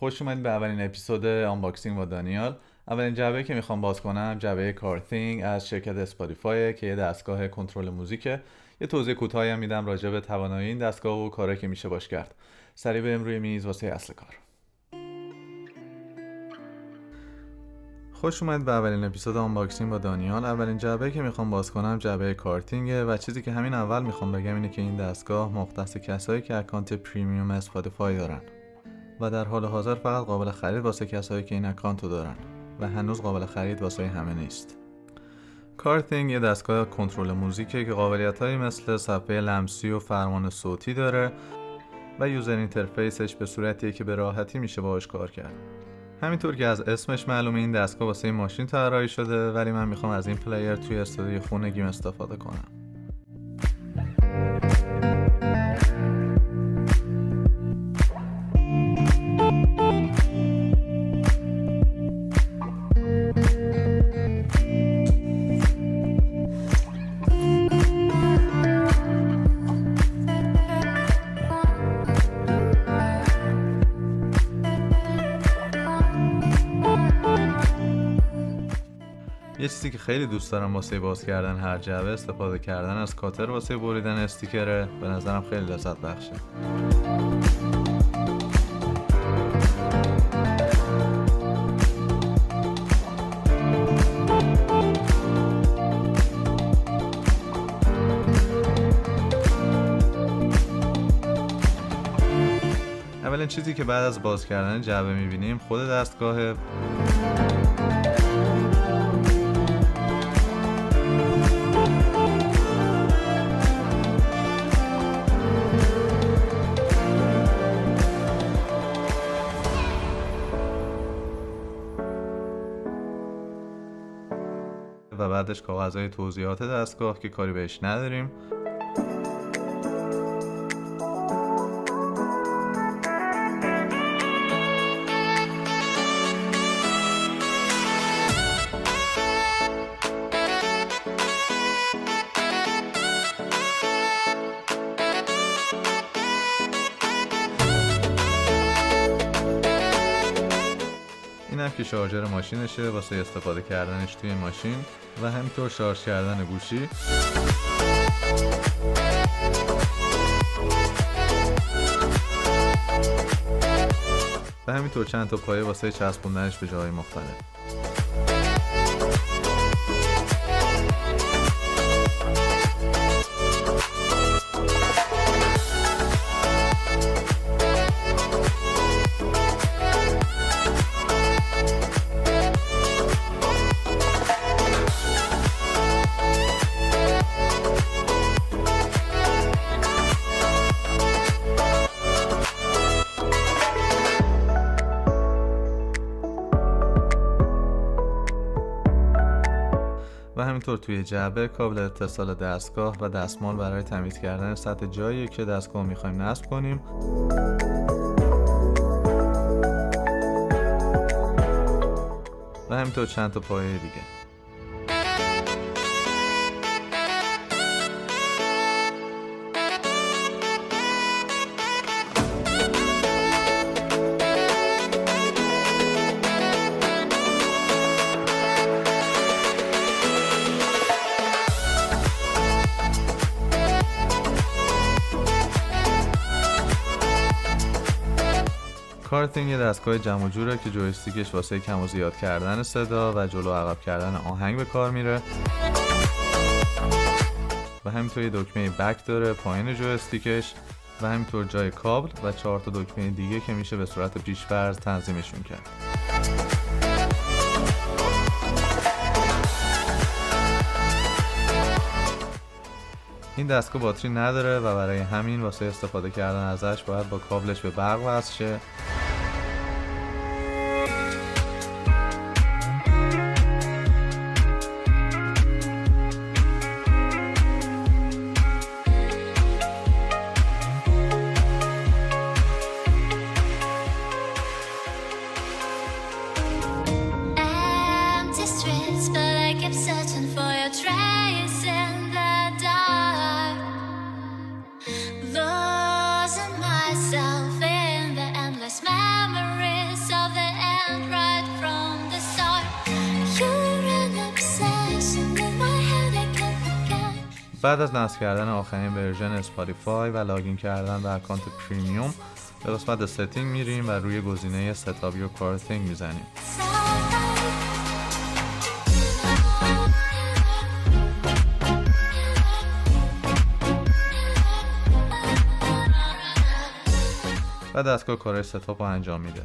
خوش اومدید به اولین اپیزود آنباکسینگ با دانیال. اولین جعبه که میخوام باز کنم جعبه کارتینگ از شرکت اسپاتیفای که یه دستگاه کنترل موزیکه. یه توضیح کوتاهی هم میدم راجع به توانایی این دستگاه و کارهایی که میشه باش کرد. سریع بریم روی میز واسه اصل کار. خوش اومدید به اولین اپیزود آنباکسینگ با دانیال. اولین جعبه که میخوام باز کنم جعبه کارتینگه و چیزی که همین اول میخوام بگم اینه که این دستگاه مختص کسایی که اکانت پریمیوم اسپاتیفای دارن و در حال حاضر فقط قابل خرید واسه کسایی که این اکانتو دارن و هنوز قابل خرید واسه همه نیست. کارتینگ یه دستگاه کنترل موزیکه که قابلیتایی مثل صفحه لمسی و فرمان صوتی داره و یوزر اینترفیسش به صورتیه که به راحتی میشه باهاش کار کرد. همینطور که از اسمش معلومه این دستگاه واسه ماشین طراحی شده، ولی من میخوام از این پلیر توی استودیوی خونگیم استفاده کنم. یه چیزی که خیلی دوست دارم واسه باز کردن هر جعبه استفاده کردن از کاتر واسه بریدن استیکره. به نظرم خیلی لذت بخشه. اولین چیزی که بعد از باز کردن جعبه میبینیم خود دستگاهه. و بعدش کاغذهای توضیحات دستگاه که کاری بهش نداریم. اینم که شارژر ماشینشه واسه استفاده کردنش توی ماشین و همینطور شارژ کردن گوشی. و همینطور چند تا پایه واسه چسبوندنش به جاهای مختلف. و همینطور توی جعبه کابل اتصال دستگاه و دستمال برای تمیز کردن سطح جایی که دستگاه میخوایم نصب کنیم. و همینطور چند تا پایه دیگه. کارتینگ یه دستگاه جمع و جوره که جویستیکش واسه کم و زیاد کردن صدا و جلو و عقب کردن آهنگ به کار میره. و همینطور یه دکمه بک داره پایین جویستیکش و همینطور جای کابل و 4 تا دکمه دیگه که میشه به صورت پیش‌فرض تنظیمشون کرد. این دستگاه باتری نداره و برای همین واسه استفاده کردن ازش باید با کابلش به برق وصل شه. بعد از نصب کردن آخرین ورژن اسپاتیفای و لاگین کردن به اکانت پریمیوم به قسمت ستینگ میریم و روی گزینه ستاپ یور کارتینگ میزنیم. و دستگاه کارهای ستاپ رو انجام میده.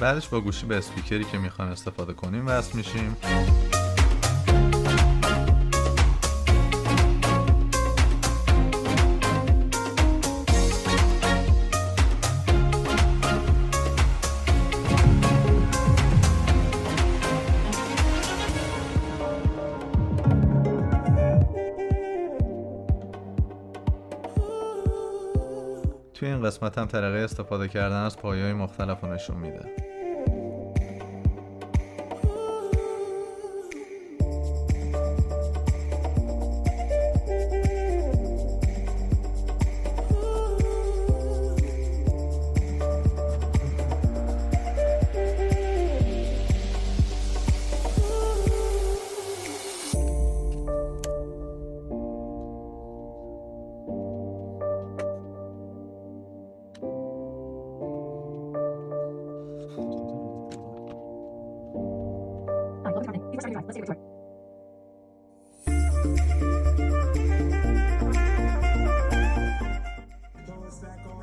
بعدش با گوشی به اسپیکری که میخوایم استفاده کنیم وصل میشیم. توی این قسمت هم طریقه استفاده کردن از پایه‌های مختلف رو نشون میده.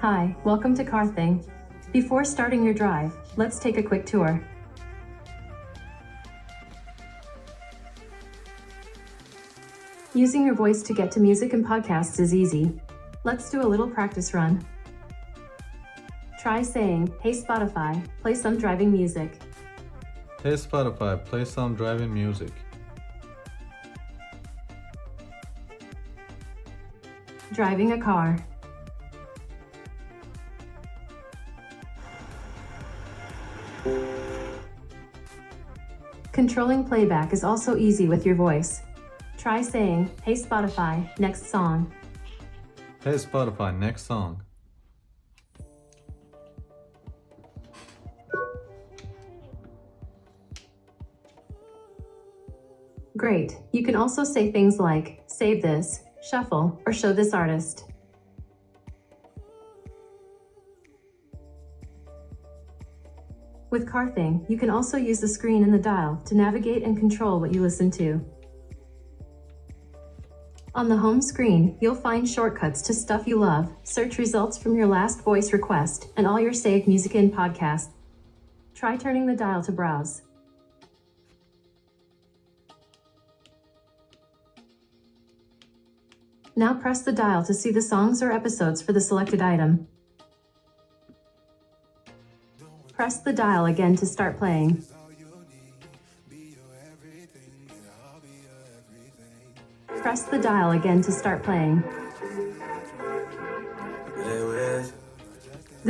Hi, welcome to Kارتینگ. Before starting your drive, let's take a quick tour. Using your voice to get to music and podcasts is easy. Let's do a little practice run. Try saying, "Hey Spotify, play some driving music." Hey Spotify, play some driving music. Driving a car. Controlling playback is also easy with your voice. Try saying, "Hey Spotify, next song." Hey Spotify, next song. Great. You can also say things like, "Save this," "Shuffle," or "Show this artist." With Kárting, you can also use the screen and the dial to navigate and control what you listen to. On the home screen, you'll find shortcuts to stuff you love, search results from your last voice request, and all your saved music and podcasts. Try turning the dial to browse. Now press the dial to see the songs or episodes for the selected item. Press the dial again to start playing. Press the dial again to start playing.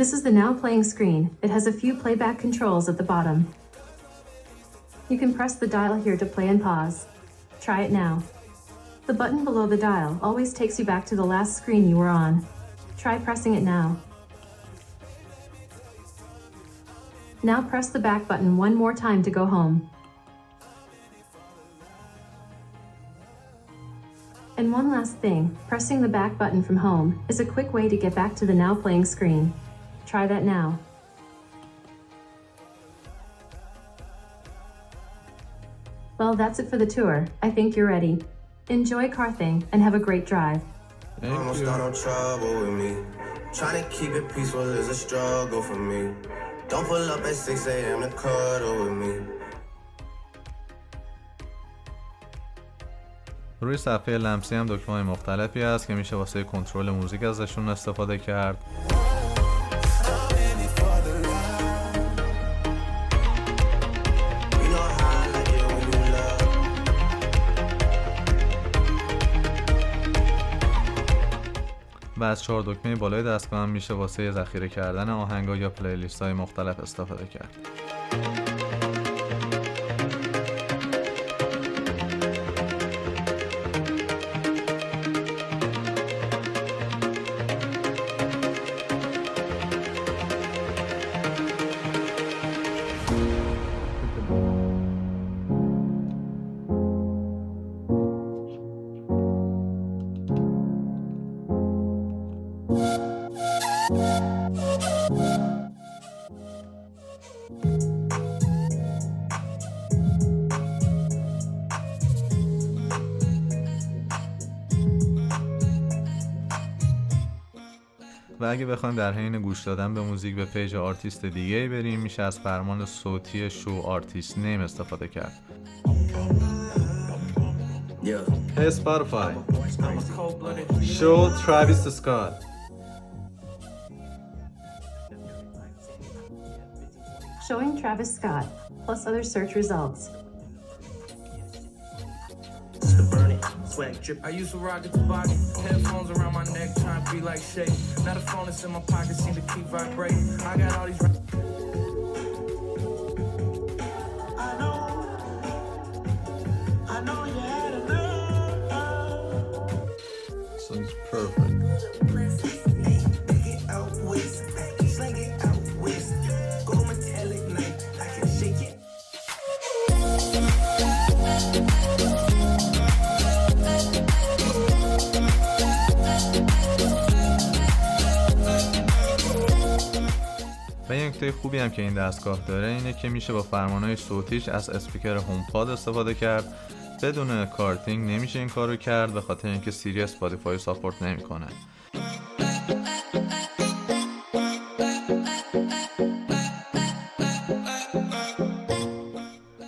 This is the now playing screen. It has a few playback controls at the bottom. You can press the dial here to play and pause. Try it now. The button below the dial always takes you back to the last screen you were on. Try pressing it now. Now press the back button one more time to go home. And one last thing, pressing the back button from home is a quick way to get back to the now playing screen. Try that now. Well, that's it for the tour. I think you're ready. Enjoy Kárting and have a great drive. Almost got no trouble with me. Trying to keep it peaceful is a struggle for me. Don't pull up at 6 a.m. to cuddle with me. روی صفحه لمسی هم دکمه‌های مختلفی هست که میشه واسه کنترل موزیک ازشون استفاده کرد. و از 4 دکمه بالای دستگاه هم میشه واسه ذخیره کردن آهنگا یا پلیلیست های مختلف استفاده کرد. و اگه بخوایم در حین گوش دادن به موزیک به پیج آرتیست دیگه بریم، میشه از فرمان صوتی شو آرتیست نیم استفاده کرد. Hey Spotify, show Travis Scott. Showing Travis Scott, plus other search results. Swag drip. I used to rock it to body. Headphones around my neck, trying to be like Shay. Now the phone is in my pocket, seem to keep vibrating. I got all these. I know you had enough. Sounds perfect. و یه نکته خوبی هم که این دستگاه داره اینه که میشه با فرمانهای صوتیش از اسپیکر هومپاد استفاده کرد. بدون کارتینگ نمیشه این کارو کرد به خاطر اینکه سیری اسپاتیفای ساپورت نمیکنه.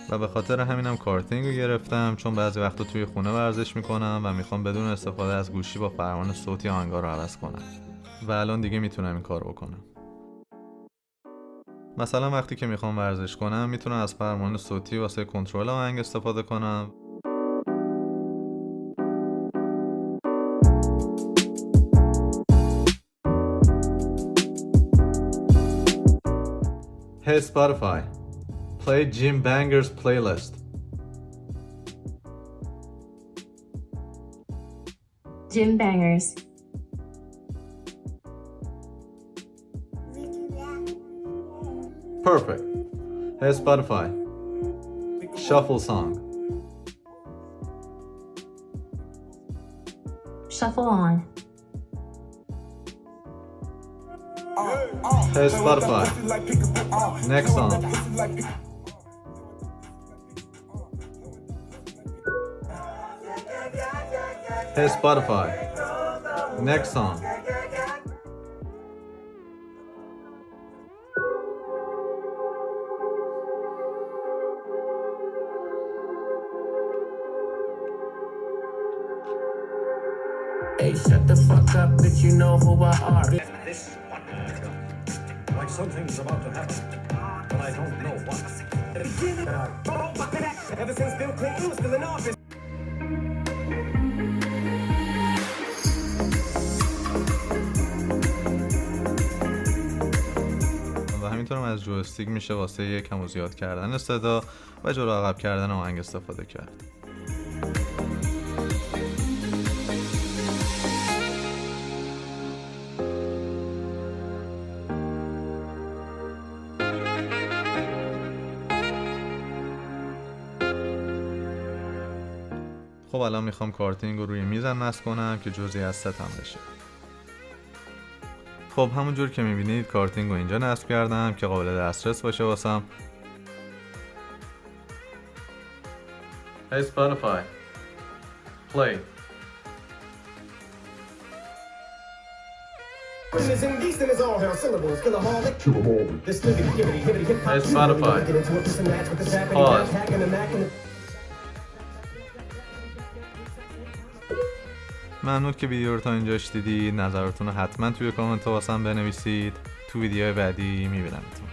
و به خاطر همینم کارتینگ رو گرفتم، چون بعضی وقتا توی خونه ورزش میکنم و میخوام بدون استفاده از گوشی با فرمان صوتی آهنگا رو عوض کنم. و الان دیگه میتونم این کارو بکنم. مثلا وقتی که میخوام ورزش کنم میتونم از فرمان صوتی واسه کنترل آهنگ استفاده کنم. Hey Spotify, play Jim Banger's playlist. Gym bangers. Perfect. Hey Spotify, shuffle song. Shuffle on. Hey Spotify, next song. Hey Spotify, next song. Hey, shut the fuck up, bitch, you know who I are. This one, like something's about to happen, but I don't know what. Ever since Bill Clinton was still in office. و همینطورم از جویستیک میشه واسه کم و زیاد کردن صدا و جلو عقب کردن آهنگ استفاده کرد. خب الان میخوام کارتینگ رو روی میزم نصب کنم که جزئی از ستم بشه. خب همونجور که میبینید کارتینگ رو اینجا نصب کردم که قابل دسترس باشه واسم. Hey Spotify, play. Hey Spotify, pause. ممنون که ویدیو رو تا اینجاش دیدید. نظراتتون رو حتما توی کامنت ها واسم بنویسید. تو ویدیوهای بعدی میبینمتون.